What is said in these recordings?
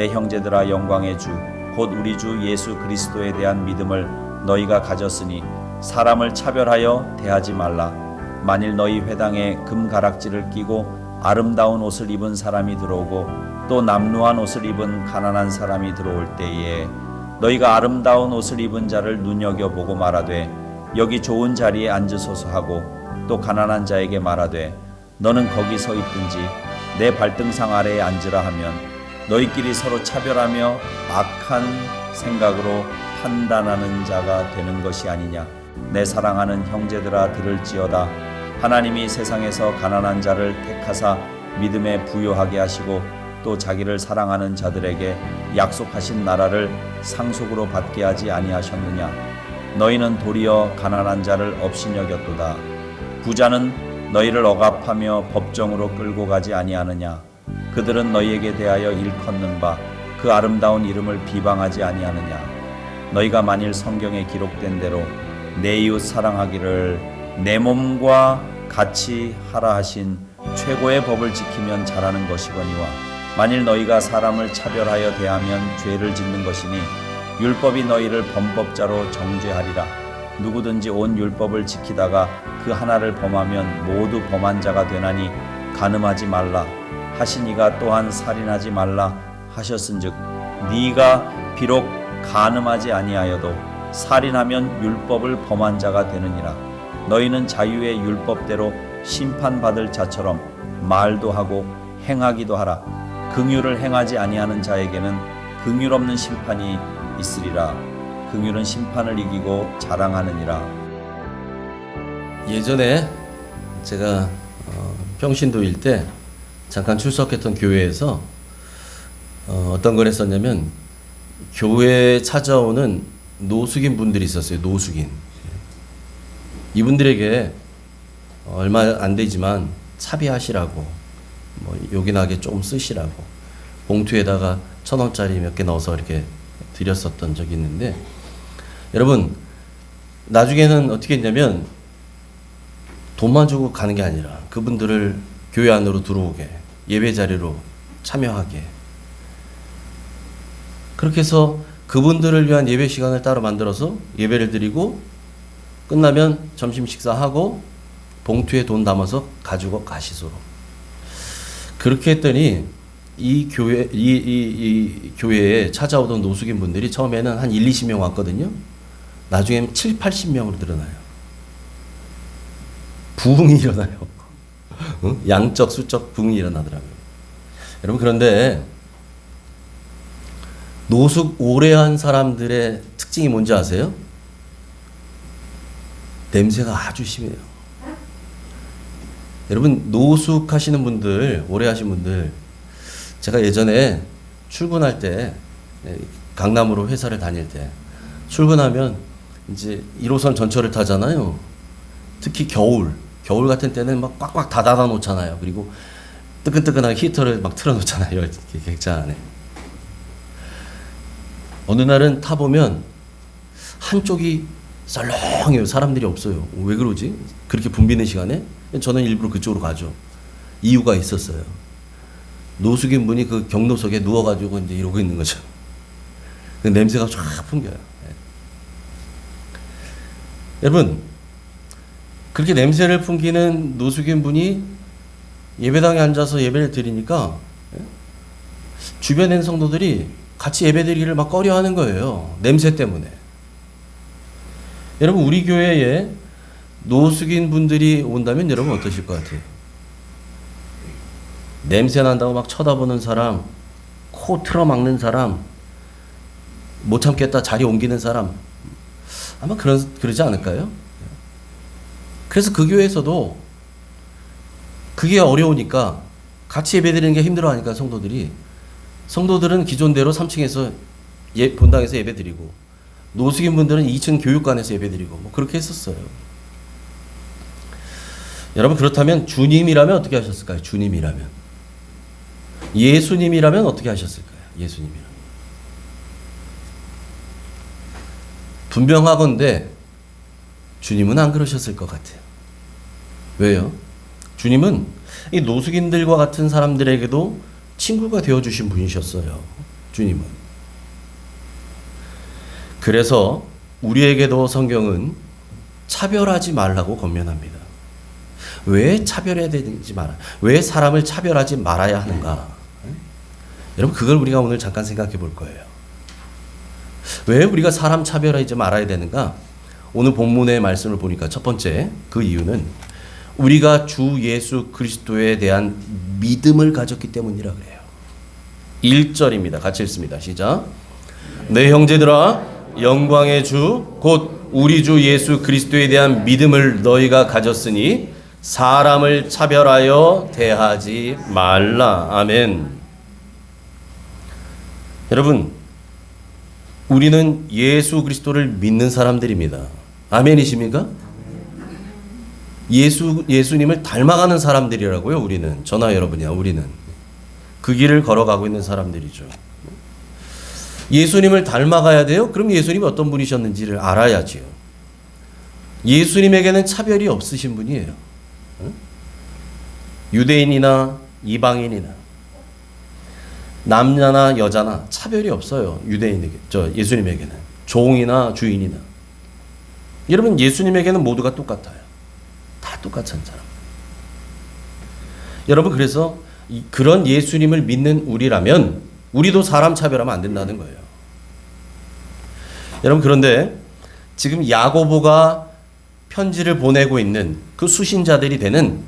내 형제들아 영광의 주 곧 우리 주 예수 그리스도에 대한 믿음을 너희가 가졌으니 사람을 차별하여 대하지 말라. 만일 너희 회당에 금가락지를 끼고 아름다운 옷을 입은 사람이 들어오고 또 남루한 옷을 입은 가난한 사람이 들어올 때에 너희가 아름다운 옷을 입은 자를 눈여겨보고 말하되 여기 좋은 자리에 앉으소서 하고 또 가난한 자에게 말하되 너는 거기 서 있든지 내 발등상 아래에 앉으라 하면 너희끼리 서로 차별하며 악한 생각으로 판단하는 자가 되는 것이 아니냐. 내 사랑하는 형제들아 들을지어다. 하나님이 세상에서 가난한 자를 택하사 믿음에 부요하게 하시고 또 자기를 사랑하는 자들에게 약속하신 나라를 상속으로 받게 하지 아니하셨느냐. 너희는 도리어 가난한 자를 없이 여겼도다. 부자는 너희를 억압하며 법정으로 끌고 가지 아니하느냐. 그들은 너희에게 대하여 일컫는 바 그 아름다운 이름을 비방하지 아니하느냐. 너희가 만일 성경에 기록된 대로 내 이웃 사랑하기를 내 몸과 같이 하라 하신 최고의 법을 지키면 잘하는 것이거니와 만일 너희가 사람을 차별하여 대하면 죄를 짓는 것이니 율법이 너희를 범법자로 정죄하리라. 누구든지 온 율법을 지키다가 그 하나를 범하면 모두 범한 자가 되나니 간음하지 말라 하시니가 또한 살인하지 말라 하셨은즉 네가 비록 간음하지 아니하여도 살인하면 율법을 범한 자가 되느니라. 너희는 자유의 율법대로 심판받을 자처럼 말도 하고 행하기도 하라. 긍휼을 행하지 아니하는 자에게는 긍휼 없는 심판이 있으리라. 긍휼은 심판을 이기고 자랑하느니라. 예전에 제가 평신도일 때 잠깐 출석했던 교회에서 어떤 걸 했었냐면 교회에 찾아오는 노숙인 분들이 있었어요. 노숙인. 이분들에게 얼마 안 되지만 차비하시라고 뭐 요긴하게 좀 쓰시라고 봉투에다가 1,000원짜리 몇 개 넣어서 이렇게 드렸었던 적이 있는데, 여러분 나중에는 어떻게 했냐면 돈만 주고 가는 게 아니라 그분들을 교회 안으로 들어오게, 예배 자리로 참여하게, 그렇게 해서 그분들을 위한 예배 시간을 따로 만들어서 예배를 드리고 끝나면 점심 식사하고 봉투에 돈 담아서 가지고 가시도록 그렇게 했더니 이 교회에 찾아오던 노숙인 분들이 처음에는 한 1, 20명 왔거든요. 나중에는 7, 80명으로 늘어나요. 부흥이 일어나요. 양적, 수적 부흥이 일어나더라고요. 여러분, 그런데 노숙 오래 한 사람들의 특징이 뭔지 아세요? 냄새가 아주 심해요. 여러분, 노숙하시는 분들, 오래 하신 분들, 제가 예전에 출근할 때, 강남으로 회사를 다닐 때, 출근하면 이제 1호선 전철을 타잖아요. 특히 겨울 같은 때는 막 꽉꽉 다 닫아 놓잖아요. 그리고 뜨끈뜨끈하게 히터를 막 틀어 놓잖아요. 객차 안에. 어느 날은 타보면 한쪽이 썰렁해요. 사람들이 없어요. 왜 그러지? 그렇게 붐비는 시간에? 저는 일부러 그쪽으로 가죠. 이유가 있었어요. 노숙인 분이 그 경로석에 누워가지고 이제 이러고 있는 거죠. 그 냄새가 쫙 풍겨요. 여러분, 그렇게 냄새를 풍기는 노숙인 분이 예배당에 앉아서 예배를 드리니까 주변에 있는 성도들이 같이 예배 드리기를 막 꺼려 하는 거예요. 냄새 때문에. 여러분, 우리 교회에 노숙인 분들이 온다면 여러분 어떠실 것 같아요? 냄새 난다고 막 쳐다보는 사람, 코 틀어막는 사람, 못 참겠다 자리 옮기는 사람, 아마 그러지 않을까요? 그래서 그 교회에서도 그게 어려우니까 같이 예배드리는 게 힘들어하니까 성도들은 기존대로 3층에서 본당에서 예배드리고 노숙인 분들은 2층 교육관에서 예배드리고 뭐 그렇게 했었어요. 여러분, 그렇다면 주님이라면 어떻게 하셨을까요? 주님이라면, 예수님이라면 어떻게 하셨을까요? 예수님이라면. 분명하건대 주님은 안 그러셨을 것 같아요. 왜요? 주님은 이 노숙인들과 같은 사람들에게도 친구가 되어주신 분이셨어요. 주님은. 그래서 우리에게도 성경은 차별하지 말라고 권면합니다. 왜 차별해야 되는지 말아. 왜 사람을 차별하지 말아야 하는가? 여러분, 그걸 우리가 오늘 잠깐 생각해 볼 거예요. 왜 우리가 사람 차별하지 말아야 되는가? 오늘 본문의 말씀을 보니까 첫 번째, 그 이유는 우리가 주 예수 그리스도에 대한 믿음을 가졌기 때문이라 그래요. 1절입니다. 같이 읽습니다. 시작. 내 형제들아, 영광의 주 곧 우리 주 예수 그리스도에 대한 믿음을 너희가 가졌으니 사람을 차별하여 대하지 말라. 아멘. 여러분, 우리는 예수 그리스도를 믿는 사람들입니다. 아멘이십니까? 예수님을 닮아가는 사람들이라고요. 우리는, 저나 여러분이야. 우리는 그 길을 걸어가고 있는 사람들이죠. 예수님을 닮아가야 돼요? 그럼 예수님이 어떤 분이셨는지를 알아야지요. 예수님에게는 차별이 없으신 분이에요. 유대인이나 이방인이나 남자나 여자나 차별이 없어요. 예수님에게는 종이나 주인이나. 여러분, 예수님에게는 모두가 똑같아요. 다 똑같은 사람. 여러분, 그래서 그런 예수님을 믿는 우리라면 우리도 사람 차별하면 안 된다는 거예요. 여러분, 그런데 지금 야고보가 편지를 보내고 있는 그 수신자들이 되는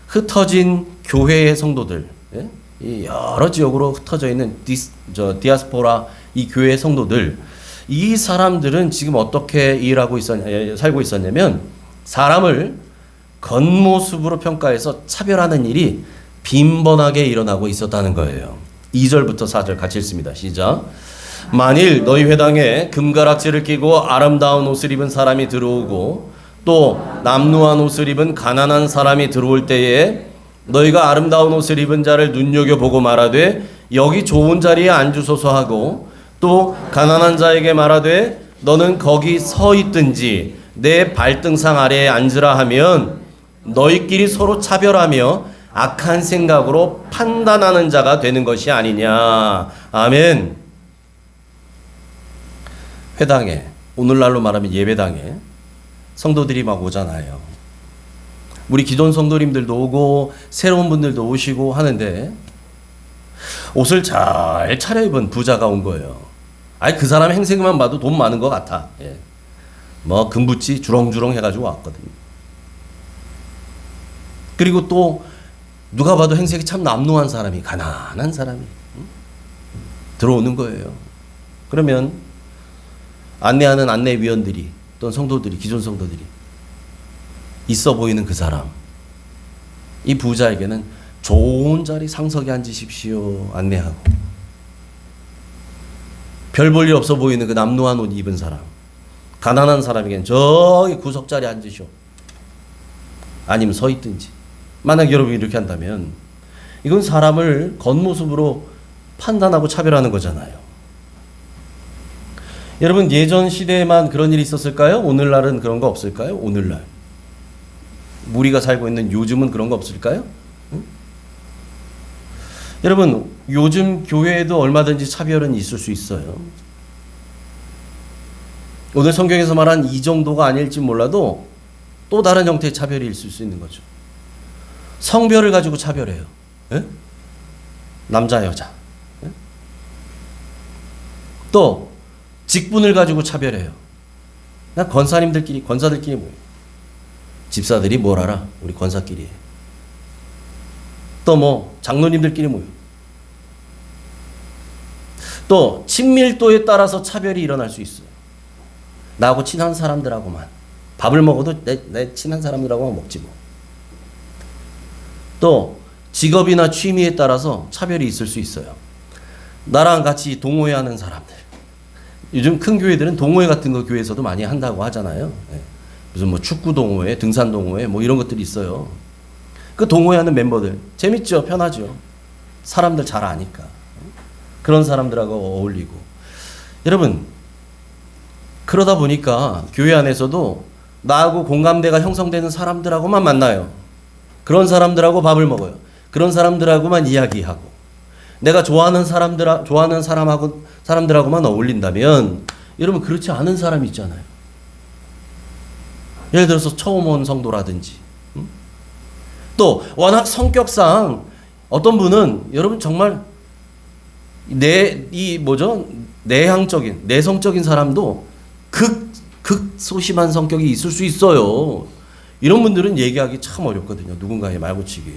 흩어진 교회의 성도들, 이 여러 지역으로 흩어져 있는 디아스포라 이 교회의 성도들, 이 사람들은 지금 어떻게 살고 있었냐면 사람을 겉모습으로 평가해서 차별하는 일이 빈번하게 일어나고 있었다는 거예요. 2절부터 4절 같이 읽습니다. 시작. 만일 너희 회당에 금가락지를 끼고 아름다운 옷을 입은 사람이 들어오고 또 남루한 옷을 입은 가난한 사람이 들어올 때에 너희가 아름다운 옷을 입은 자를 눈여겨보고 말하되 여기 좋은 자리에 앉으소서 하고 또 가난한 자에게 말하되 너는 거기 서 있든지 내 발등상 아래에 앉으라 하면 너희끼리 서로 차별하며 악한 생각으로 판단하는 자가 되는 것이 아니냐. 아멘. 회당에, 오늘날로 말하면 예배당에 성도들이 막 오잖아요. 우리 기존 성도님들도 오고 새로운 분들도 오시고 하는데 옷을 잘 차려입은 부자가 온 거예요. 아니, 그 사람 행색만 봐도 돈 많은 것 같아. 예. 뭐 금붙이 주렁주렁 해가지고 왔거든요. 그리고 또 누가 봐도 행색이 참 남루한 사람이, 가난한 사람이 들어오는 거예요. 그러면 안내하는 안내위원들이 또는 성도들이, 기존 성도들이 있어 보이는 그 사람, 이 부자에게는 좋은 자리 상석에 앉으십시오 안내하고, 별 볼 일 없어 보이는 그 남루한 옷 입은 사람, 가난한 사람에게는 저기 구석자리에 앉으시오 아니면 서 있든지. 만약 여러분이 이렇게 한다면 이건 사람을 겉모습으로 판단하고 차별하는 거잖아요. 여러분, 예전 시대에만 그런 일이 있었을까요? 오늘날은 그런 거 없을까요? 오늘날 우리가 살고 있는 요즘은 그런 거 없을까요? 응? 여러분, 요즘 교회에도 얼마든지 차별은 있을 수 있어요. 오늘 성경에서 말한 이 정도가 아닐지 몰라도 또 다른 형태의 차별이 있을 수 있는 거죠. 성별을 가지고 차별해요. 에? 남자, 여자. 에? 또 직분을 가지고 차별해요. 나 권사들끼리 뭐예요? 집사들이 뭘 알아? 우리 권사끼리. 또 뭐 장로님들끼리 뭐예요? 또 친밀도에 따라서 차별이 일어날 수 있어요. 나하고 친한 사람들하고만 밥을 먹어도 내 친한 사람들하고만 먹지 뭐. 또 직업이나 취미에 따라서 차별이 있을 수 있어요. 나랑 같이 동호회하는 사람들. 요즘 큰 교회들은 동호회 같은 거 교회에서도 많이 한다고 하잖아요. 무슨 뭐 축구 동호회, 등산 동호회 뭐 이런 것들이 있어요. 그 동호회하는 멤버들 재밌죠, 편하죠. 사람들 잘 아니까 그런 사람들하고 어울리고. 여러분, 그러다 보니까 교회 안에서도 나하고 공감대가 형성되는 사람들하고만 만나요. 그런 사람들하고 밥을 먹어요. 그런 사람들하고만 이야기하고 내가 좋아하는 사람들하고만 어울린다면 여러분 그렇지 않은 사람이 있잖아요. 예를 들어서 처음 온 성도라든지 또 워낙 성격상 어떤 분은 여러분 정말 내성적인 사람도 극소심한 성격이 있을 수 있어요. 이런 분들은 얘기하기 참 어렵거든요. 누군가에 말 붙이기.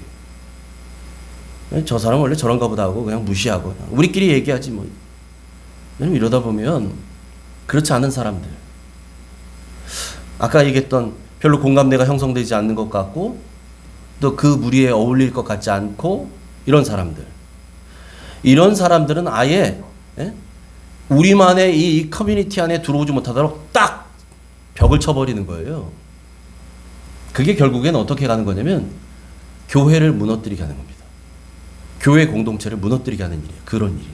저 사람 원래 저런가 보다 하고 그냥 무시하고 그냥 우리끼리 얘기하지 뭐. 여러분 이러다 보면 그렇지 않은 사람들, 아까 얘기했던 별로 공감대가 형성되지 않는 것 같고 또 그 무리에 어울릴 것 같지 않고 이런 사람들은 아예 우리만의 이 커뮤니티 안에 들어오지 못하도록 딱 벽을 쳐버리는 거예요. 그게 결국엔 어떻게 가는 거냐면 교회를 무너뜨리게 하는 겁니다. 교회 공동체를 무너뜨리게 하는 일이에요. 그런 일이.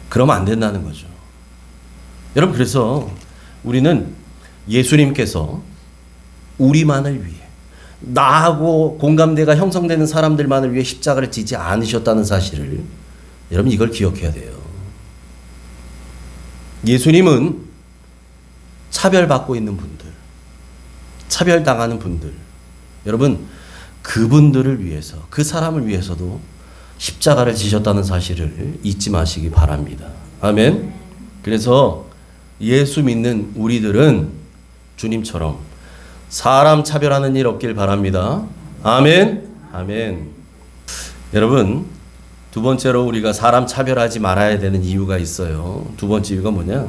그러면 안 된다는 거죠. 여러분 그래서 우리는 예수님께서 우리만을 위해 나하고 공감대가 형성되는 사람들만을 위해 십자가를 지지 않으셨다는 사실을 여러분 이걸 기억해야 돼요. 예수님은 차별받고 있는 분들, 차별당하는 분들, 여러분 그분들을 위해서, 그 사람을 위해서도 십자가를 지셨다는 사실을 잊지 마시기 바랍니다. 아멘. 그래서 예수 믿는 우리들은 주님처럼 사람 차별하는 일 없길 바랍니다. 아멘. 아멘. 여러분, 두 번째로 우리가 사람 차별하지 말아야 되는 이유가 있어요. 두 번째 이유가 뭐냐?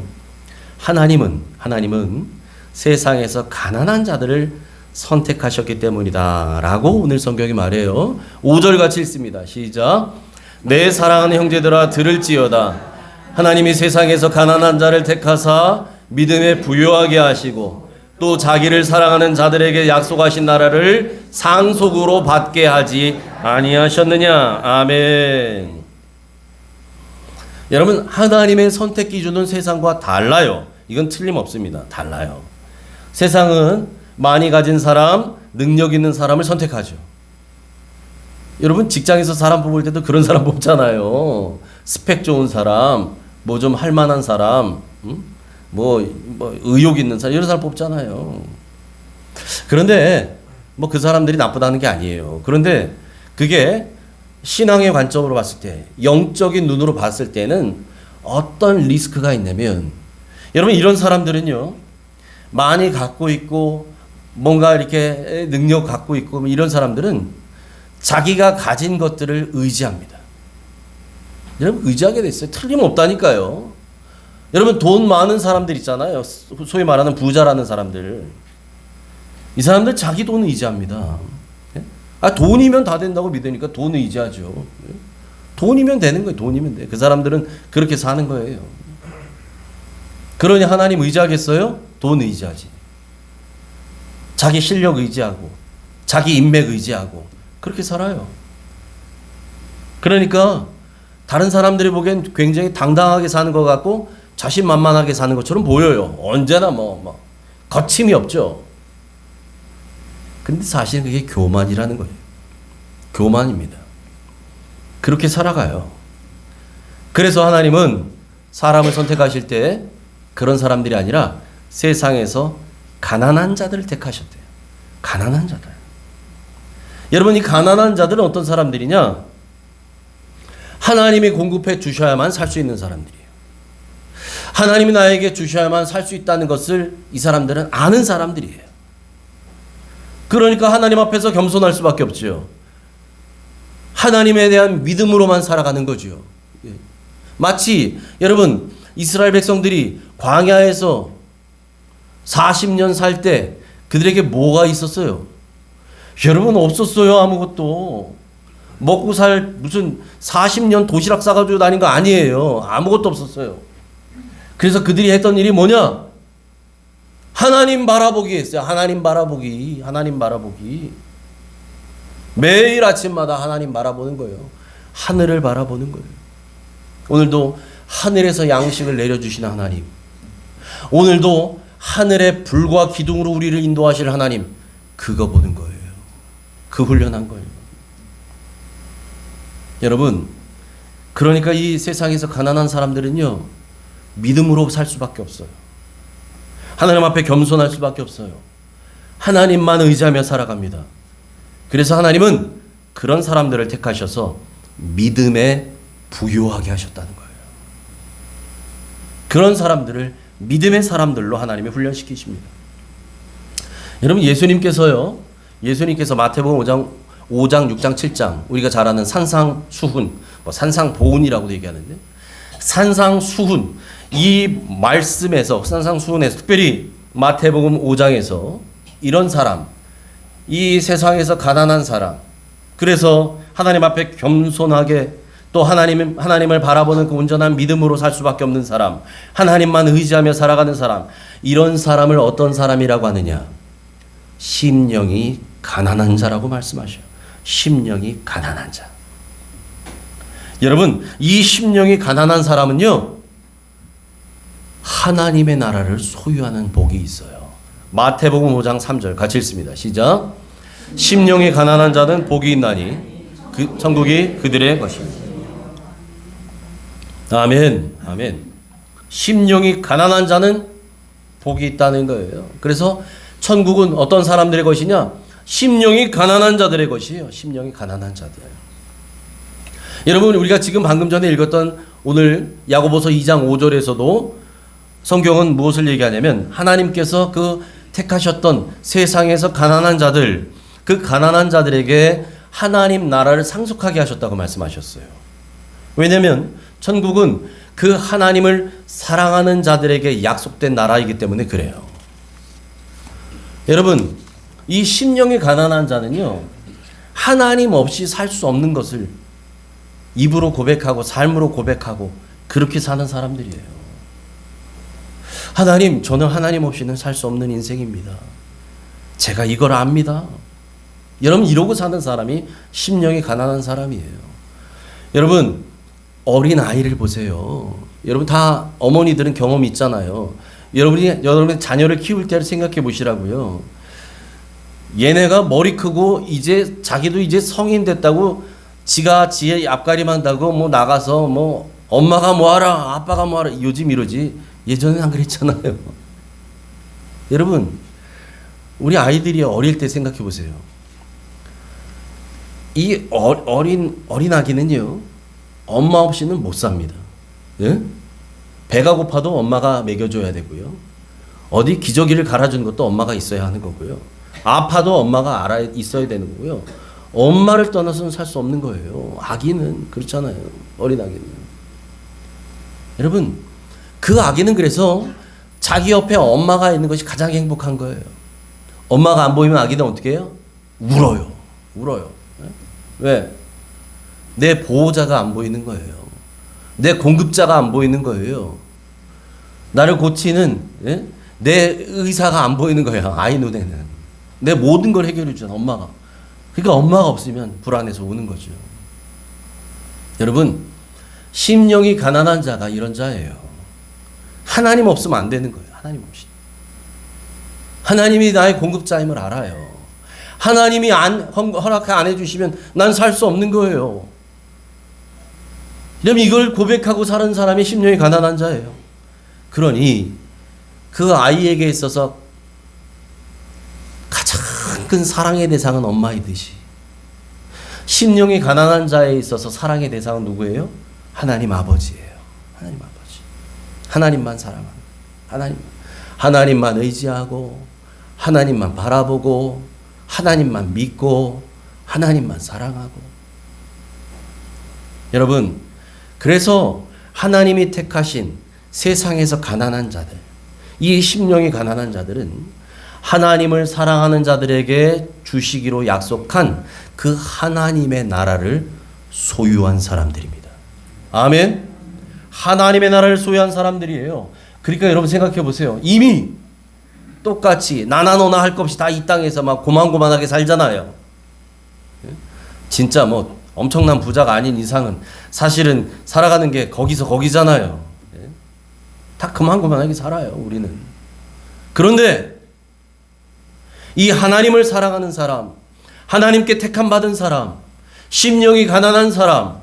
하나님은 세상에서 가난한 자들을 선택하셨기 때문이다 라고 오늘 성경이 말해요. 5절 같이 읽습니다. 시작. 내 사랑하는 형제들아 들을지어다. 하나님이 세상에서 가난한 자를 택하사 믿음에 부요하게 하시고 또 자기를 사랑하는 자들에게 약속하신 나라를 상속으로 받게 하지 아니하셨느냐. 아멘. 여러분 하나님의 선택 기준은 세상과 달라요. 이건 틀림없습니다. 달라요. 세상은 많이 가진 사람, 능력 있는 사람을 선택하죠. 여러분 직장에서 사람 뽑을 때도 그런 사람 뽑잖아요. 스펙 좋은 사람, 뭐 좀 할 만한 사람, 뭐 의욕 있는 사람, 이런 사람 뽑잖아요. 그런데 뭐 그 사람들이 나쁘다는 게 아니에요. 그런데 그게 신앙의 관점으로 봤을 때, 영적인 눈으로 봤을 때는 어떤 리스크가 있냐면, 여러분 이런 사람들은요 많이 갖고 있고 뭔가 이렇게 능력 갖고 있고 이런 사람들은 자기가 가진 것들을 의지합니다. 여러분 의지하게 됐어요. 틀림없다니까요. 여러분 돈 많은 사람들 있잖아요. 소위 말하는 부자라는 사람들. 이 사람들 자기 돈을 의지합니다. 돈이면 다 된다고 믿으니까 돈을 의지하죠. 돈이면 되는 거예요. 돈이면 돼. 그 사람들은 그렇게 사는 거예요. 그러니 하나님 의지하겠어요? 돈 의지하지. 자기 실력 의지하고 자기 인맥 의지하고 그렇게 살아요. 그러니까 다른 사람들이 보기엔 굉장히 당당하게 사는 것 같고 자신만만하게 사는 것처럼 보여요. 언제나 뭐 거침이 없죠. 근데 사실은 그게 교만이라는 거예요. 교만입니다. 그렇게 살아가요. 그래서 하나님은 사람을 선택하실 때 그런 사람들이 아니라 세상에서 가난한 자들을 택하셨대요. 가난한 자들. 여러분 이 가난한 자들은 어떤 사람들이냐? 하나님이 공급해 주셔야만 살 수 있는 사람들이에요. 하나님이 나에게 주셔야만 살 수 있다는 것을 이 사람들은 아는 사람들이에요. 그러니까 하나님 앞에서 겸손할 수밖에 없죠. 하나님에 대한 믿음으로만 살아가는 거죠. 마치 여러분 이스라엘 백성들이 광야에서 40년 살 때 그들에게 뭐가 있었어요? 여러분 없었어요. 아무것도. 먹고 살 무슨 40년 도시락 싸가지고 다닌 거 아니에요. 아무것도 없었어요. 그래서 그들이 했던 일이 뭐냐? 하나님 바라보기 했어요. 하나님 바라보기. 하나님 바라보기. 매일 아침마다 하나님 바라보는 거예요. 하늘을 바라보는 거예요. 오늘도 하늘에서 양식을 내려주시는 하나님. 오늘도 하늘의 불과 기둥으로 우리를 인도하실 하나님. 그거 보는 거예요. 그 훈련한 거예요. 여러분 그러니까 이 세상에서 가난한 사람들은요, 믿음으로 살 수밖에 없어요. 하나님 앞에 겸손할 수밖에 없어요. 하나님만 의지하며 살아갑니다. 그래서 하나님은 그런 사람들을 택하셔서 믿음에 부요하게 하셨다는 거예요. 그런 사람들을 믿음의 사람들로 하나님이 훈련시키십니다. 여러분, 예수님께서 마태복음 5장, 6장, 7장, 우리가 잘 아는 산상수훈, 산상보훈이라고도 얘기하는데, 산상수훈, 이 말씀에서, 산상수훈에서, 특별히 마태복음 5장에서 이런 사람, 이 세상에서 가난한 사람, 그래서 하나님 앞에 겸손하게 또 하나님을 바라보는 그 온전한 믿음으로 살 수밖에 없는 사람, 하나님만 의지하며 살아가는 사람, 이런 사람을 어떤 사람이라고 하느냐? 심령이 가난한 자라고 말씀하셔요. 심령이 가난한 자. 여러분, 이 심령이 가난한 사람은요, 하나님의 나라를 소유하는 복이 있어요. 마태복음 5장 3절 같이 읽습니다. 시작. 심령이 가난한 자는 복이 있나니 그 천국이 그들의 것입니다. 아멘. 아멘. 심령이 가난한 자는 복이 있다는 거예요. 그래서 천국은 어떤 사람들의 것이냐? 심령이 가난한 자들의 것이에요. 심령이 가난한 자들. 여러분, 우리가 지금 방금 전에 읽었던 오늘 야고보서 2장 5절에서도 성경은 무엇을 얘기하냐면 하나님께서 그 택하셨던 세상에서 가난한 자들, 그 가난한 자들에게 하나님 나라를 상속하게 하셨다고 말씀하셨어요. 왜냐하면 천국은 그 하나님을 사랑하는 자들에게 약속된 나라이기 때문에 그래요. 여러분, 이 심령이 가난한 자는요, 하나님 없이 살 수 없는 것을 입으로 고백하고 삶으로 고백하고 그렇게 사는 사람들이에요. 하나님, 저는 하나님 없이는 살 수 없는 인생입니다. 제가 이걸 압니다. 여러분, 이러고 사는 사람이 심령이 가난한 사람이에요. 여러분, 어린 아이를 보세요. 여러분, 다 어머니들은 경험이 있잖아요. 여러분이 자녀를 키울 때를 생각해 보시라고요. 얘네가 머리 크고 이제 자기도 이제 성인 됐다고 지가 지의 앞가림한다고 뭐 나가서 뭐 엄마가 뭐하라 아빠가 뭐하라 요즘 이러지 예전엔 안 그랬잖아요. 여러분, 우리 아이들이 어릴 때 생각해 보세요. 이 어린 아기는요, 엄마 없이는 못 삽니다. 예? 배가 고파도 엄마가 먹여줘야 되고요. 어디 기저귀를 갈아주는 것도 엄마가 있어야 하는 거고요. 아파도 엄마가 알아 있어야 되는 거고요. 엄마를 떠나서는 살 수 없는 거예요. 아기는 그렇잖아요. 어린 아기는. 여러분, 그 아기는 그래서 자기 옆에 엄마가 있는 것이 가장 행복한 거예요. 엄마가 안 보이면 아기는 어떻게 해요? 울어요. 왜? 내 보호자가 안 보이는 거예요. 내 공급자가 안 보이는 거예요. 나를 고치는 내 의사가 안 보이는 거예요. 아이 눈에는. 내 모든 걸 해결해 주잖아, 엄마가. 그러니까 엄마가 없으면 불안해서 우는 거죠. 여러분, 심령이 가난한 자가 이런 자예요. 하나님 없으면 안 되는 거예요. 하나님 없이. 하나님이 나의 공급자임을 알아요. 하나님이 허락 안 해주시면 난 살 수 없는 거예요. 그럼 이걸 고백하고 사는 사람이 심령이 가난한 자예요. 그러니 그 아이에게 있어서 가장 큰 사랑의 대상은 엄마이듯이 심령이 가난한 자에 있어서 사랑의 대상은 누구예요? 하나님 아버지예요. 하나님 아버지. 하나님만 사랑하는, 하나님만 의지하고 하나님만 바라보고 하나님만 믿고 하나님만 사랑하고. 여러분, 그래서 하나님이 택하신 세상에서 가난한 자들, 이 심령이 가난한 자들은 하나님을 사랑하는 자들에게 주시기로 약속한 그 하나님의 나라를 소유한 사람들입니다. 아멘. 하나님의 나라를 소유한 사람들이에요. 그러니까 여러분 생각해 보세요. 이미 똑같이 나나 너나 할 것 없이 다 이 땅에서 막 고만고만하게 살잖아요. 진짜 뭐 엄청난 부자가 아닌 이상은 사실은 살아가는 게 거기잖아요. 다 고만고만하게 살아요, 우리는. 그런데 이 하나님을 사랑하는 사람, 하나님께 택함 받은 사람, 심령이 가난한 사람,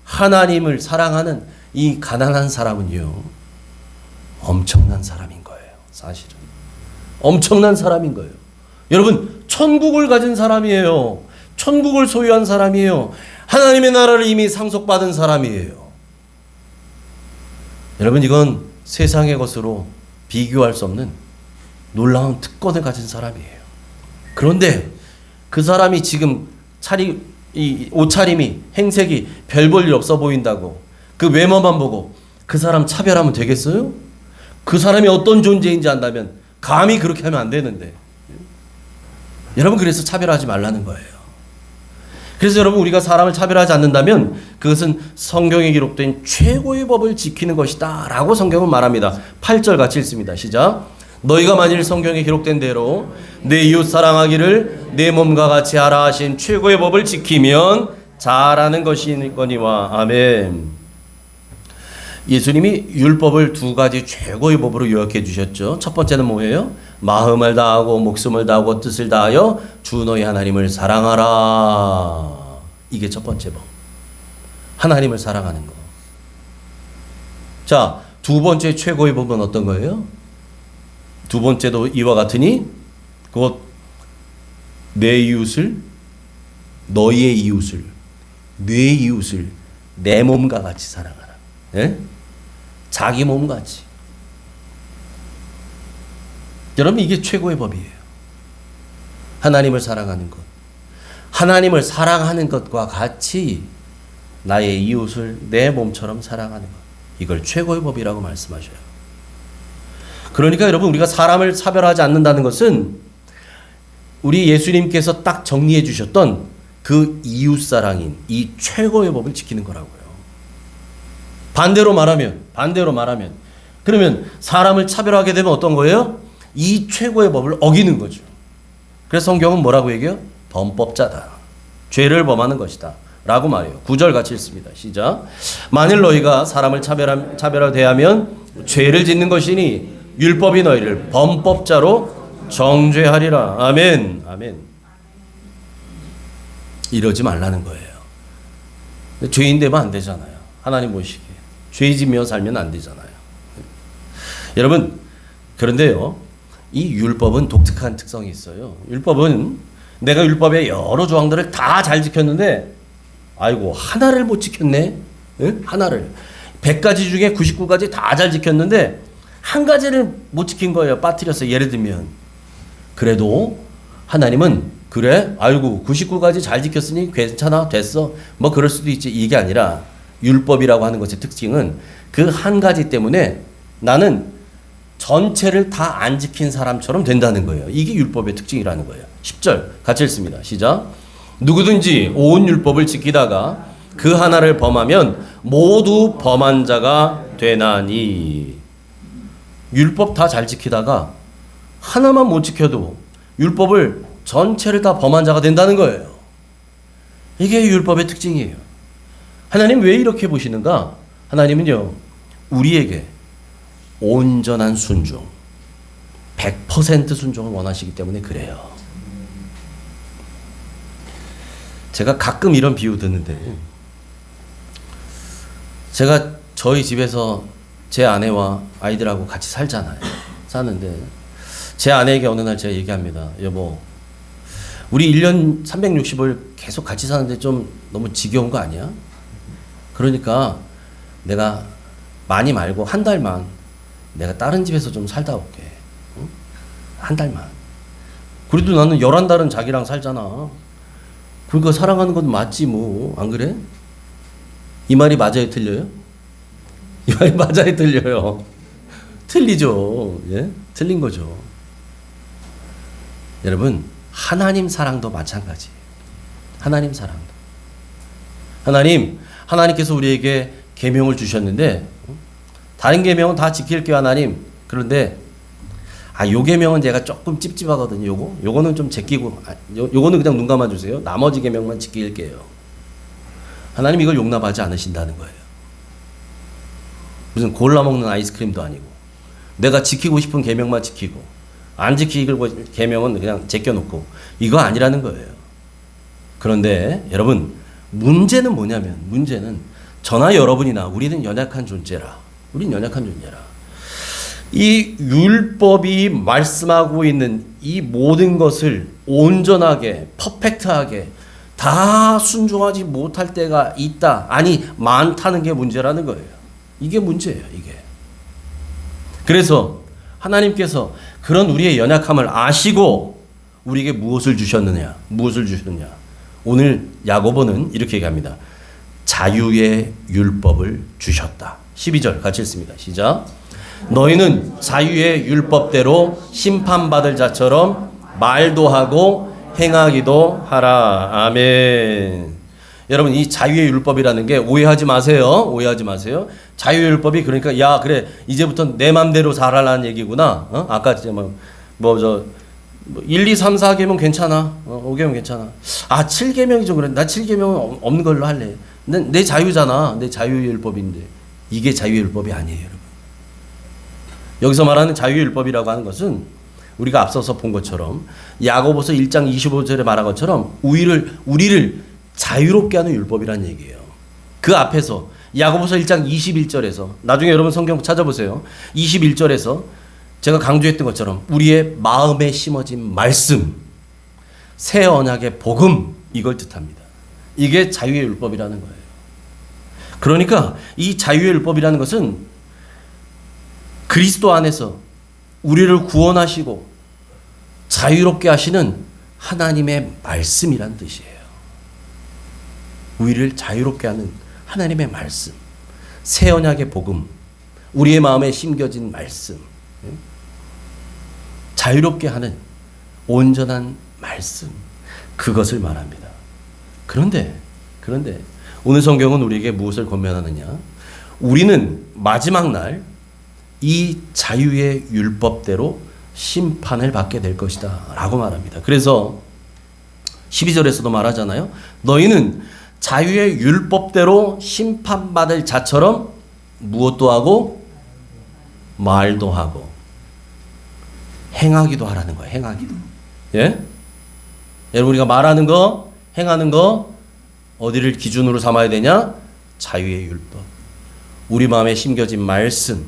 하나님을 사랑하는 이 가난한 사람은요, 엄청난 사람인 거예요. 사실은 엄청난 사람인 거예요. 여러분, 천국을 가진 사람이에요. 천국을 소유한 사람이에요. 하나님의 나라를 이미 상속받은 사람이에요. 여러분, 이건 세상의 것으로 비교할 수 없는 놀라운 특권을 가진 사람이에요. 그런데 그 사람이 지금 이 옷차림이, 행색이 별 볼 일 없어 보인다고 그 외모만 보고 그 사람 차별하면 되겠어요? 그 사람이 어떤 존재인지 안다면 감히 그렇게 하면 안 되는데. 여러분, 그래서 차별하지 말라는 거예요. 그래서 여러분, 우리가 사람을 차별하지 않는다면 그것은 성경에 기록된 최고의 법을 지키는 것이다 라고 성경은 말합니다. 8절 같이 읽습니다. 시작. 너희가 만일 성경에 기록된 대로 내 이웃 사랑하기를 내 몸과 같이 하라 하신 최고의 법을 지키면 잘하는 것이거니와. 아멘. 예수님이 율법을 두 가지 최고의 법으로 요약해 주셨죠. 첫 번째는 뭐예요? 마음을 다하고 목숨을 다하고 뜻을 다하여 주 너희 하나님을 사랑하라. 이게 첫 번째 법. 하나님을 사랑하는 거. 자, 두 번째 최고의 법은 어떤 거예요? 두 번째도 이와 같으니 곧 내 이웃을, 너희의 이웃을, 내 이웃을 내 몸과 같이 사랑하라. 예? 자기 몸같이. 여러분, 이게 최고의 법이에요. 하나님을 사랑하는 것. 하나님을 사랑하는 것과 같이 나의 이웃을 내 몸처럼 사랑하는 것. 이걸 최고의 법이라고 말씀하셔요. 그러니까 여러분, 우리가 사람을 차별하지 않는다는 것은 우리 예수님께서 딱 정리해 주셨던 그 이웃사랑인 이 최고의 법을 지키는 거라고요. 반대로 말하면 그러면 사람을 차별하게 되면 어떤 거예요? 이 최고의 법을 어기는 거죠. 그래서 성경은 뭐라고 얘기해요? 범법자다. 죄를 범하는 것이다 라고 말해요. 9절 같이 읽습니다. 시작. 만일 너희가 사람을 차별하려 대하면 죄를 짓는 것이니 율법이 너희를 범법자로 정죄하리라. 아멘. 아멘. 이러지 말라는 거예요. 죄인 되면 안 되잖아요. 하나님 보시기에 죄 지며 살면 안 되잖아요. 여러분, 그런데요, 이 율법은 독특한 특성이 있어요. 율법은 내가 율법의 여러 조항들을 다 잘 지켰는데 아이고 하나를 못 지켰네. 응? 하나를 100가지 중에 99가지 다 잘 지켰는데 한 가지를 못 지킨 거예요. 빠뜨려서. 예를 들면 그래도 하나님은 그래 아이고 99가지 잘 지켰으니 괜찮아 됐어 뭐 그럴 수도 있지. 이게 아니라 율법이라고 하는 것의 특징은 그 한 가지 때문에 나는 전체를 다 안 지킨 사람처럼 된다는 거예요. 이게 율법의 특징이라는 거예요. 10절 같이 읽습니다. 시작. 누구든지 온 율법을 지키다가 그 하나를 범하면 모두 범한 자가 되나니. 율법 다 잘 지키다가 하나만 못 지켜도 율법을 전체를 다 범한 자가 된다는 거예요. 이게 율법의 특징이에요. 하나님 왜 이렇게 보시는가? 하나님은요, 우리에게 온전한 순종, 100% 순종을 원하시기 때문에 그래요. 제가 가끔 이런 비유 듣는데, 제가 저희 집에서 제 아내와 아이들하고 같이 살잖아요. 사는데 제 아내에게 어느 날 제가 얘기합니다. 여보, 우리 1년 360을 계속 같이 사는데 좀 너무 지겨운 거 아니야? 그러니까 내가 많이 말고 한 달만 내가 다른 집에서 좀 살다 올게. 응? 한 달만. 그래도 나는 11달은 자기랑 살잖아. 그러니까 사랑하는 건 맞지 뭐. 안 그래? 이 말이 맞아요? 틀려요? 이 말이 맞아요? 틀려요? 틀리죠. 예? 틀린 거죠. 여러분, 하나님 사랑도 마찬가지예요. 하나님 사랑도. 하나님께서 우리에게 계명을 주셨는데 다른 계명은 다 지킬게요, 하나님. 그런데 요 계명은 제가 조금 찝찝하거든요. 요거는 좀 제끼고 요거는 그냥 눈 감아 주세요. 나머지 계명만 지킬게요. 하나님 이걸 용납하지 않으신다는 거예요. 무슨 골라 먹는 아이스크림도 아니고 내가 지키고 싶은 계명만 지키고 안 지키고 계명은 그냥 제껴놓고 이거 아니라는 거예요. 그런데 여러분, 문제는 뭐냐면 문제는 저나 여러분이나 우리는 연약한 존재라. 우린 연약한 존재라. 이 율법이 말씀하고 있는 이 모든 것을 온전하게, 퍼펙트하게 다 순종하지 못할 때가 있다. 아니, 많다는 게 문제라는 거예요. 이게 문제예요, 이게. 그래서 하나님께서 그런 우리의 연약함을 아시고 우리에게 무엇을 주셨느냐? 무엇을 주셨느냐? 오늘 야고보는 이렇게 얘기합니다. 자유의 율법을 주셨다. 12절 같이 읽습니다. 시작. 너희는 자유의 율법대로 심판받을 자처럼 말도 하고 행하기도 하라. 아멘. 여러분, 이 자유의 율법이라는 게 오해하지 마세요. 오해하지 마세요. 자유의 율법이 그러니까 야 그래 이제부터 내 맘대로 살아라는 얘기구나. 아까 이제 1, 2, 3, 4계명 괜찮아. 5계명 괜찮아. 아 7계명이 좀 그래. 나 7계명 없는 걸로 할래. 내 자유잖아. 내 자유의 율법인데. 이게 자유의 율법이 아니에요, 여러분. 여기서 말하는 자유의 율법이라고 하는 것은 우리가 앞서서 본 것처럼 야고보서 1장 25절에 말한 것처럼 우리를 자유롭게 하는 율법이라는 얘기예요. 그 앞에서 야고보서 1장 21절에서 나중에 여러분 성경 찾아보세요. 21절에서 제가 강조했던 것처럼 우리의 마음에 심어진 말씀, 새 언약의 복음, 이걸 뜻합니다. 이게 자유의 율법이라는 거예요. 그러니까 이 자유의 율법이라는 것은 그리스도 안에서 우리를 구원하시고 자유롭게 하시는 하나님의 말씀이란 뜻이에요. 우리를 자유롭게 하는 하나님의 말씀, 새 언약의 복음, 우리의 마음에 심겨진 말씀, 자유롭게 하는 온전한 말씀, 그것을 말합니다. 그런데 오늘 성경은 우리에게 무엇을 권면하느냐? 우리는 마지막 날 이 자유의 율법대로 심판을 받게 될 것이다 라고 말합니다. 그래서 12절에서도 말하잖아요. 너희는 자유의 율법대로 심판받을 자처럼 무엇도 하고 말도 하고 행하기도 하라는 거예요. 행하기도. 예? 여러분, 우리가 말하는 거, 행하는 거 어디를 기준으로 삼아야 되냐? 자유의 율법. 우리 마음에 심겨진 말씀,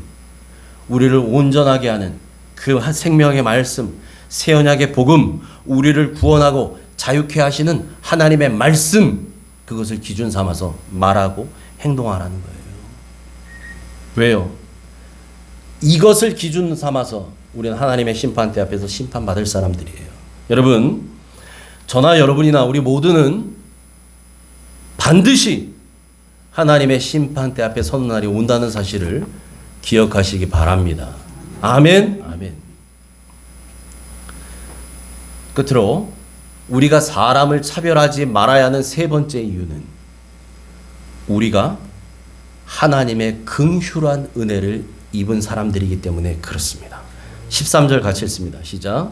우리를 온전하게 하는 그 생명의 말씀, 새 언약의 복음, 우리를 구원하고 자유케 하시는 하나님의 말씀, 그것을 기준 삼아서 말하고 행동하라는 거예요. 왜요? 이것을 기준 삼아서 우리는 하나님의 심판대 앞에서 심판받을 사람들이에요. 여러분, 저나 여러분이나 우리 모두는 반드시 하나님의 심판대 앞에 서는 날이 온다는 사실을 기억하시기 바랍니다. 아멘. 아멘. 끝으로 우리가 사람을 차별하지 말아야 하는 세 번째 이유는 우리가 하나님의 긍휼한 은혜를 입은 사람들이기 때문에 그렇습니다. 13절 같이 읽습니다. 시작.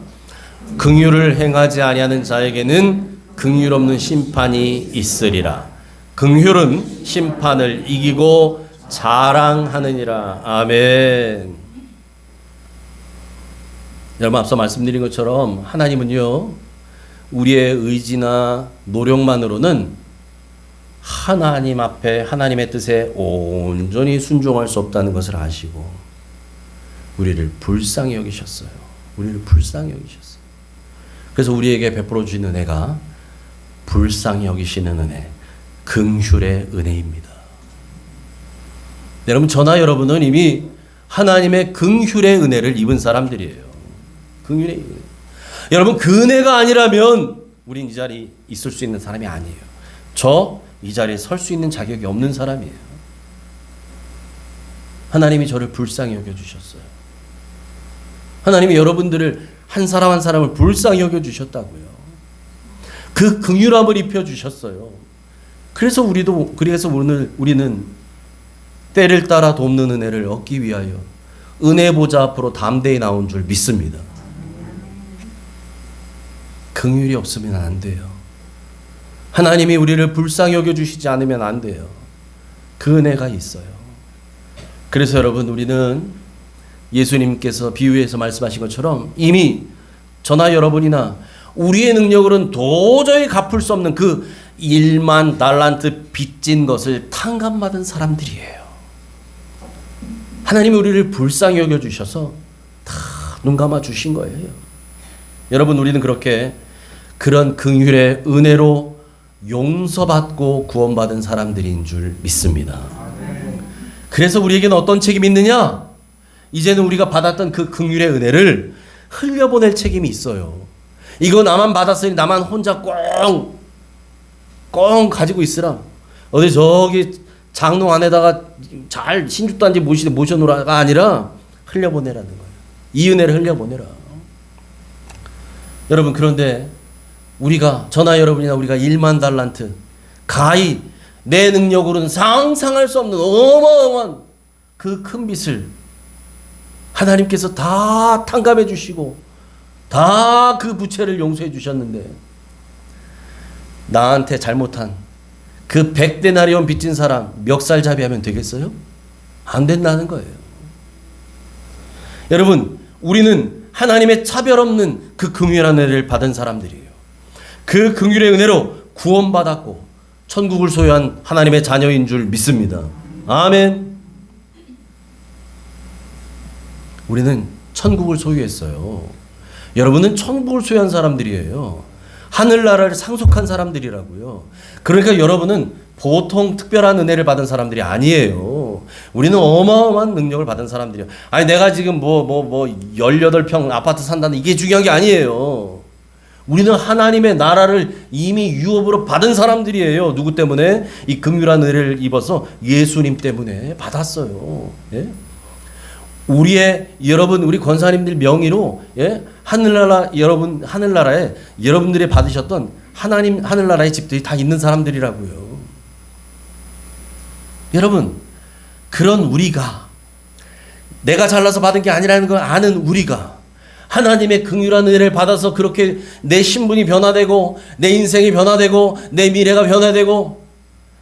긍휼을 행하지 아니하는 자에게는 긍휼 없는 심판이 있으리라. 긍휼은 심판을 이기고 자랑하느니라. 아멘. 여러분, 앞서 말씀드린 것처럼 하나님은요, 우리의 의지나 노력만으로는 하나님 앞에 하나님의 뜻에 온전히 순종할 수 없다는 것을 아시고 우리를 불쌍히 여기셨어요. 우리를 불쌍히 여기셨어요. 그래서 우리에게 베풀어 주신 은혜가 불쌍히 여기시는 은혜, 긍휼의 은혜입니다. 여러분, 저나 여러분은 이미 하나님의 긍휼의 은혜를 입은 사람들이에요. 긍휼의 은혜. 여러분, 그 은혜가 아니라면 우린 이 자리에 있을 수 있는 사람이 아니에요. 저 이 자리에 설 수 있는 자격이 없는 사람이에요. 하나님이 저를 불쌍히 여겨주셨어요. 하나님이 여러분들을 한 사람 한 사람을 불쌍히 여겨주셨다고요. 그 긍휼함을 입혀주셨어요. 그래서 오늘 우리는 때를 따라 돕는 은혜를 얻기 위하여 은혜 보좌 앞으로 담대히 나온 줄 믿습니다. 긍휼이 없으면 안 돼요. 하나님이 우리를 불쌍히 여겨주시지 않으면 안 돼요. 그 은혜가 있어요. 그래서 여러분, 우리는 예수님께서 비유에서 말씀하신 것처럼 이미 저나 여러분이나 우리의 능력으로는 도저히 갚을 수 없는 그 1만 달란트 빚진 것을 탕감받은 사람들이에요. 하나님이 우리를 불쌍히 여겨주셔서 다 눈 감아 주신 거예요. 여러분, 우리는 그렇게 그런 긍휼의 은혜로 용서받고 구원받은 사람들인 줄 믿습니다. 그래서 우리에게는 어떤 책임이 있느냐? 이제는 우리가 받았던 그 긍휼의 은혜를 흘려보낼 책임이 있어요. 이거 나만 받았으니 나만 혼자 꽁 가지고 있으라. 어디 저기 장롱 안에다가 잘 신죽단지 모셔놓으라가 아니라 흘려보내라는 거예요. 이 은혜를 흘려보내라. 여러분, 그런데 우리가, 저나 여러분이나 우리가 1만 달란트, 가히 내 능력으로는 상상할 수 없는 어마어마한 그 큰 빚을 하나님께서 다 탕감해 주시고 다 그 부채를 용서해 주셨는데, 나한테 잘못한 그 100데나리온 빚진 사람 멱살잡이 하면 되겠어요? 안 된다는 거예요. 여러분, 우리는 하나님의 차별 없는 그 긍휼한 은혜를 받은 사람들이에요. 그 긍휼의 은혜로 구원받았고 천국을 소유한 하나님의 자녀인 줄 믿습니다. 아멘. 우리는 천국을 소유했어요. 여러분은 천국을 소유한 사람들이에요. 하늘나라를 상속한 사람들이라고요. 그러니까 여러분은 보통 특별한 은혜를 받은 사람들이 아니에요. 우리는 어마어마한 능력을 받은 사람들이에요. 아니, 내가 지금 18평 아파트 산다는 이게 중요한 게 아니에요. 우리는 하나님의 나라를 이미 유업으로 받은 사람들이에요. 누구 때문에? 이 긍휼한 은혜를 입어서 예수님 때문에 받았어요. 예? 여러분, 우리 권사님들 명의로, 예? 하늘나라에 여러분들이 받으셨던 하늘나라의 집들이 다 있는 사람들이라고요. 여러분, 그런 우리가, 내가 잘나서 받은 게 아니라는 걸 아는 우리가 하나님의 긍휼한 은혜를 받아서 그렇게 내 신분이 변화되고 내 인생이 변화되고 내 미래가 변화되고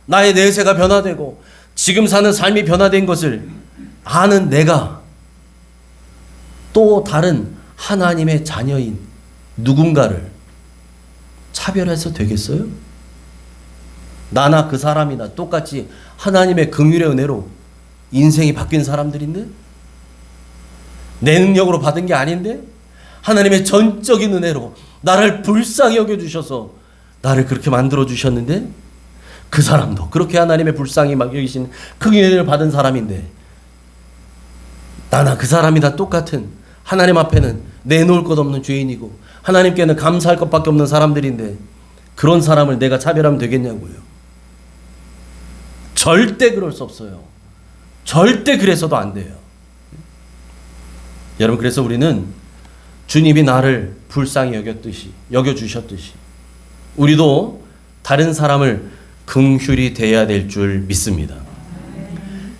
나의 내세가 변화되고 지금 사는 삶이 변화된 것을 아는 내가 또 다른 하나님의 자녀인 누군가를 차별해서 되겠어요? 나나 그 사람이나 똑같이 하나님의 긍휼의 은혜로 인생이 바뀐 사람들인데, 내 능력으로 받은 게 아닌데, 하나님의 전적인 은혜로 나를 불쌍히 여겨주셔서 나를 그렇게 만들어 주셨는데, 그 사람도 그렇게 하나님의 불쌍히 여기신 긍휼의 은혜를 받은 사람인데, 나나 그 사람이나 똑같은 하나님 앞에는 내놓을 것 없는 죄인이고 하나님께는 감사할 것밖에 없는 사람들인데, 그런 사람을 내가 차별하면 되겠냐고요. 절대 그럴 수 없어요. 절대 그래서도 안 돼요. 여러분, 그래서 우리는 주님이 나를 불쌍히 여겨주셨듯이 우리도 다른 사람을 긍휼히 대해야 될 줄 믿습니다.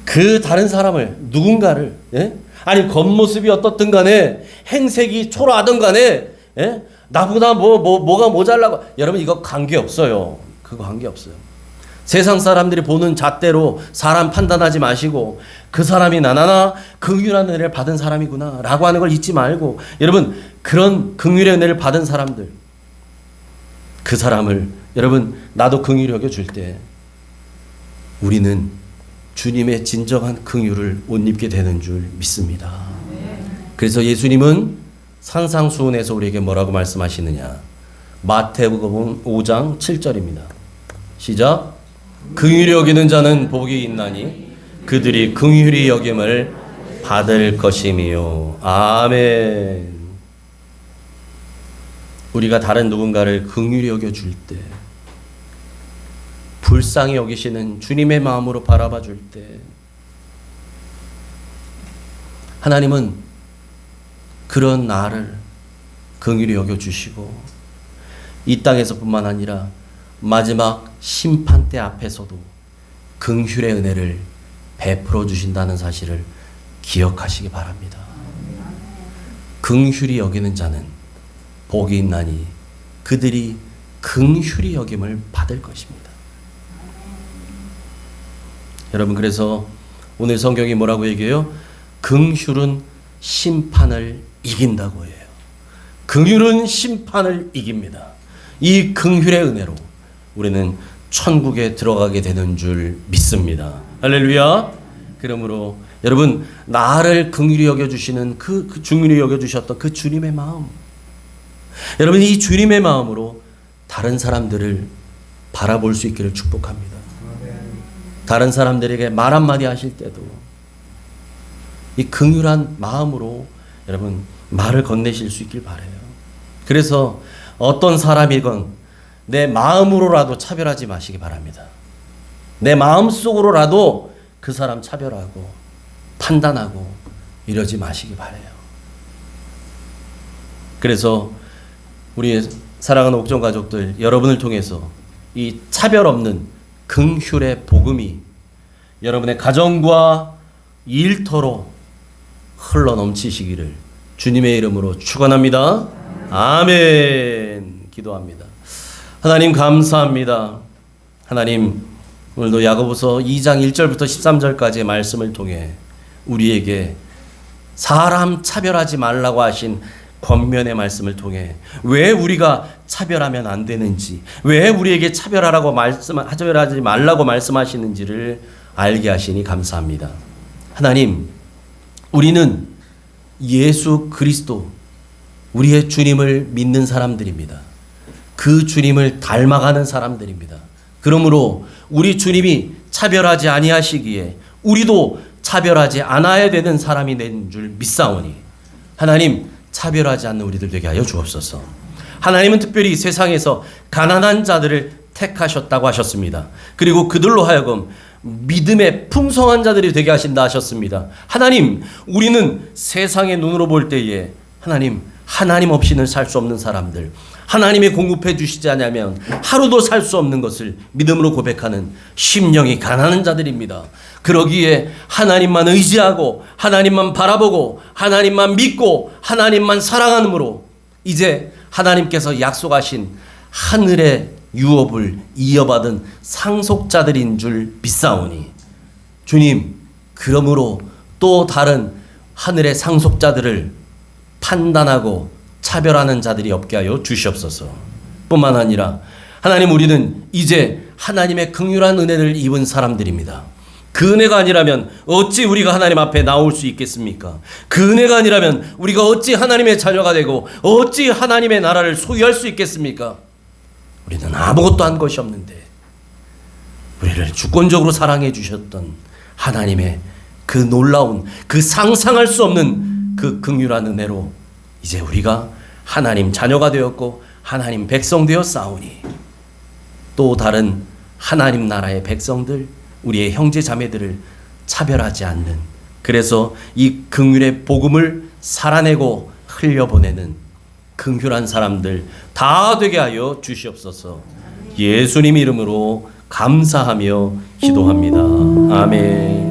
그 다른 사람을, 누군가를, 예? 아니 겉모습이 어떻든 간에 행색이 초라하든 간에, 예? 나보다 뭐가 모자라고, 여러분 이거 관계없어요. 그거 관계없어요. 세상 사람들이 보는 잣대로 사람 판단하지 마시고 그 사람이 나나 긍휼한 은혜를 받은 사람이구나 라고 하는 걸 잊지 말고, 여러분 그런 긍휼의 은혜를 받은 사람들, 그 사람을 여러분 나도 긍휼히 여겨줄 때 우리는 주님의 진정한 긍휼을 옷 입게 되는 줄 믿습니다. 그래서 예수님은 산상수훈에서 우리에게 뭐라고 말씀하시느냐, 마태복음 5장 7절입니다. 시작. 긍휼히 여기는 자는 복이 있나니 그들이 긍휼히 여김을 받을 것이미요. 아멘. 우리가 다른 누군가를 긍휼히 여겨줄 때, 불쌍히 여기시는 주님의 마음으로 바라봐 줄 때, 하나님은 그런 나를 긍휼히 여겨주시고 이 땅에서뿐만 아니라 마지막 심판대 앞에서도 긍휼의 은혜를 베풀어 주신다는 사실을 기억하시기 바랍니다. 긍휼히 여기는 자는 복이 있나니 그들이 긍휼히 여김을 받을 것입니다. 여러분, 그래서 오늘 성경이 뭐라고 얘기해요? 긍휼은 심판을 이긴다고 해요. 긍휼은 심판을 이깁니다. 이 긍휼의 은혜로 우리는 천국에 들어가게 되는 줄 믿습니다. 할렐루야. 그러므로 여러분, 나를 긍휼히 여겨주시는 그 중휼히 여겨주셨던 그 주님의 마음, 여러분 이 주님의 마음으로 다른 사람들을 바라볼 수 있기를 축복합니다. 다른 사람들에게 말 한마디 하실 때도 이 긍휼한 마음으로 여러분 말을 건네실 수 있길 바라요. 그래서 어떤 사람이건 내 마음으로라도 차별하지 마시기 바랍니다. 내 마음속으로라도 그 사람 차별하고 판단하고 이러지 마시기 바라요. 그래서 우리 사랑하는 옥정 가족들, 여러분을 통해서 이 차별 없는 긍휼의 복음이 여러분의 가정과 일터로 흘러 넘치시기를 주님의 이름으로 축원합니다. 아멘. 기도합니다. 하나님 감사합니다. 하나님, 오늘도 야고보서 2장 1절부터 13절까지의 말씀을 통해 우리에게 사람 차별하지 말라고 하신 권면의 말씀을 통해 왜 우리가 차별하면 안 되는지, 왜 우리에게 차별하지 말라고 말씀하시는지를 알게 하시니 감사합니다. 하나님, 우리는 예수 그리스도, 우리의 주님을 믿는 사람들입니다. 그 주님을 닮아가는 사람들입니다. 그러므로 우리 주님이 차별하지 아니하시기에 우리도 차별하지 않아야 되는 사람이 된 줄 믿사오니 하나님, 차별하지 않는 우리들 되게 하여 주옵소서. 하나님은 특별히 세상에서 가난한 자들을 택하셨다고 하셨습니다. 그리고 그들로 하여금 믿음의 풍성한 자들이 되게 하신다 하셨습니다. 하나님, 우리는 세상의 눈으로 볼 때에 하나님 없이는 살 수 없는 사람들, 하나님이 공급해 주시지 않으면 하루도 살 수 없는 것을 믿음으로 고백하는 심령이 가난한 자들입니다. 그러기에 하나님만 의지하고 하나님만 바라보고 하나님만 믿고 하나님만 사랑함으로 이제 하나님께서 약속하신 하늘의 유업을 이어받은 상속자들인 줄 믿사오니 주님, 그러므로 또 다른 하늘의 상속자들을 판단하고 차별하는 자들이 없게 하여 주시옵소서. 뿐만 아니라 하나님, 우리는 이제 하나님의 긍휼한 은혜를 입은 사람들입니다. 그 은혜가 아니라면 어찌 우리가 하나님 앞에 나올 수 있겠습니까? 그 은혜가 아니라면 우리가 어찌 하나님의 자녀가 되고 어찌 하나님의 나라를 소유할 수 있겠습니까? 우리는 아무것도 한 것이 없는데 우리를 주권적으로 사랑해 주셨던 하나님의 그 놀라운, 그 상상할 수 없는 그 긍휼한 은혜로 이제 우리가 하나님 자녀가 되었고 하나님 백성 되어 싸우니 또 다른 하나님 나라의 백성들, 우리의 형제 자매들을 차별하지 않는, 그래서 이 긍휼의 복음을 살아내고 흘려보내는 긍휼한 사람들 다 되게 하여 주시옵소서. 예수님 이름으로 감사하며 기도합니다. 아멘.